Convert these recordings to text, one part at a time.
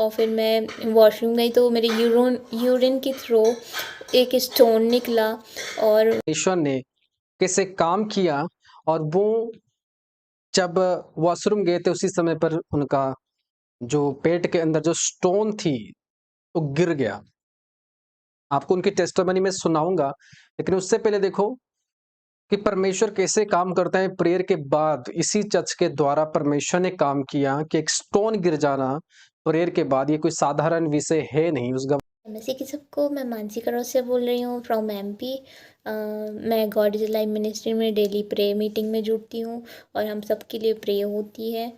और फिर मैं वॉशरूम गई तो मेरे यूरिन के थ्रू एक स्टोन निकला। और ईश्वर ने कैसे काम किया, और वो जब वॉशरूम गए थे उसी समय पर उनका जो पेट के अंदर जो स्टोन थी वो गिर गया। आपको उनकी टेस्टिमनी में सुनाऊंगा, लेकिन उससे पहले देखो कि परमेश्वर कैसे काम करता है। प्रेयर के बाद इसी चर्च के द्वारा परमेश्वर ने काम किया कि एक स्टोन गिर जाना प्रेयर के बाद, ये कोई साधारण विषय है नहीं। उस नमस्ते कि सबको, मैं मानसी करोल से बोल रही हूँ फ्रॉम एमपी। मैं गॉड इज लाइफ मिनिस्ट्री में डेली प्रे मीटिंग में जुड़ती हूँ और हम सबके लिए प्रे होती है।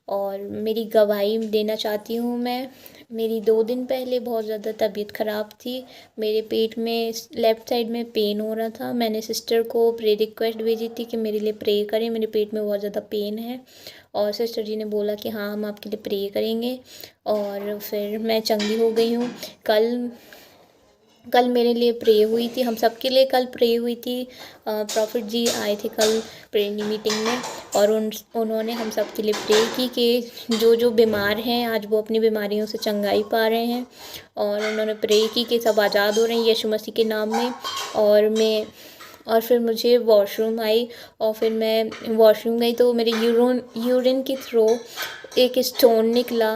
और मेरी गवाही देना चाहती हूँ मैं। मेरी 2 दिन पहले बहुत ज़्यादा तबीयत ख़राब थी। मेरे पेट में लेफ़्ट साइड में पेन हो रहा था। मैंने सिस्टर को प्रे रिक्वेस्ट भेजी थी कि मेरे लिए प्रे करें, मेरे पेट में बहुत ज़्यादा पेन है। और सिस्टर जी ने बोला कि हाँ, हम आपके लिए प्रे करेंगे। और फिर मैं चंगी हो गई हूँ। कल कल मेरे लिए प्रे हुई थी, हम सबके लिए कल प्रे हुई थी। प्रॉफिट जी आए थे कल प्रेयर मीटिंग में, और उन्होंने हम सबके लिए प्रे की कि जो जो बीमार हैं आज वो अपनी बीमारियों से चंगाई पा रहे हैं। और उन्होंने प्रे की कि सब आज़ाद हो रहे हैं यीशु मसीह के नाम में। और फिर मुझे वॉशरूम आई, और फिर मैं वॉशरूम गई तो मेरे यूरिन के थ्रू एक स्टोन निकला।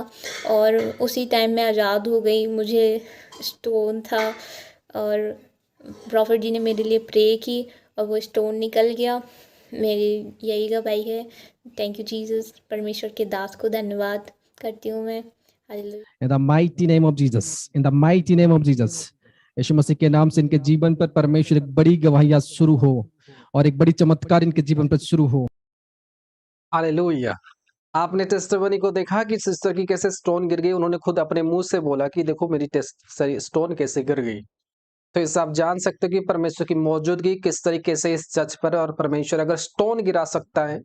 और उसी टाइम मैं आज़ाद हो गई। मुझे स्टोन था, और प्रॉफिट जी ने मेरे लिए प्रे की और वो स्टोन निकल गया। मेरी यही गवाही है। Thank you Jesus. परमेश्वर के दास को धन्यवाद करती हूँ मैं। Hallelujah. In the mighty name of Jesus, in the mighty name of Jesus, यीशु मसीह के नाम से इनके जीवन पर परमेश्वर एक बड़ी गवाहियां शुरू हो और एक बड़ी चमत्कार इनके जीवन पर शुरू हो। हालेलुया। आपने टेस्टिमनी को देखा कि सिस्टर की कैसे स्टोन गिर गई। उन्होंने खुद अपने मुंह से बोला कि देखो मेरी स्टोन कैसे गिर गई। तो इससे आप जान सकते हो कि परमेश्वर की मौजूदगी किस तरीके से इस चर्च पर है। और परमेश्वर अगर स्टोन गिरा सकता है,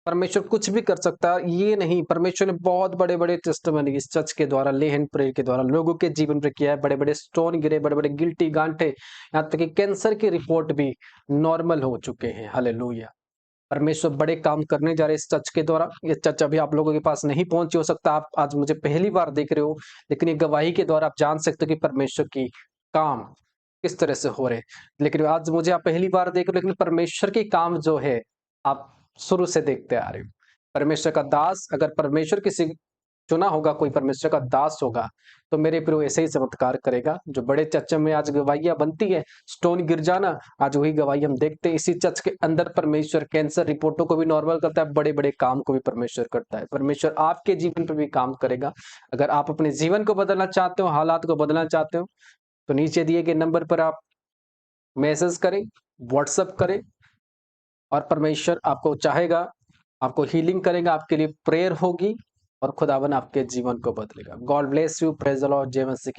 परमेश्वर कुछ भी कर सकता है। ये नहीं, परमेश्वर ने बहुत बड़े बड़े टेस्टिमनी इस चर्च के द्वारा, ले हैंड प्रेयर के द्वारा लोगों के जीवन पर किया है। बड़े बड़े स्टोन गिरे, बड़े बड़े गिल्टी गांठे, यहाँ तक कि कैंसर की रिपोर्ट भी नॉर्मल हो चुके हैं। हालेलुया। परमेश्वर बड़े काम करने जा रहे हैं इस चर्च के द्वारा। ये चर्च अभी आप लोगों के पास नहीं पहुंची, हो सकता आप आज मुझे पहली बार देख रहे हो, लेकिन ये गवाही के द्वारा आप जान सकते हो कि परमेश्वर की काम किस तरह से हो रहे हैं। लेकिन आज मुझे आप पहली बार देख रहे हो, लेकिन परमेश्वर की काम जो है आप शुरू से देखते आ रहे हो। परमेश्वर का दास, अगर परमेश्वर किसी चुना होगा, कोई परमेश्वर का दास होगा, तो मेरे प्रियो ऐसे ही चमत्कार करेगा। जो बड़े चर्च में आज गवाहियां बनती है, स्टोन गिर जाना, आज वही गवाही हम देखते हैं। इसी चर्च के अंदर परमेश्वर कैंसर रिपोर्टों को भी नॉर्मल करता है, बड़े बड़े काम को भी परमेश्वर करता है। परमेश्वर आपके जीवन पर भी काम करेगा। अगर आप अपने जीवन को बदलना चाहते हो, हालात को बदलना चाहते हो, तो नीचे दिए गए नंबर पर आप मैसेज करें, व्हाट्सएप करें, और परमेश्वर आपको चाहेगा, आपको हीलिंग करेगा, आपके लिए प्रेयर होगी, और खुदावन आपके जीवन को बदलेगा। God bless you. Praise the Lord. जय मसीह की।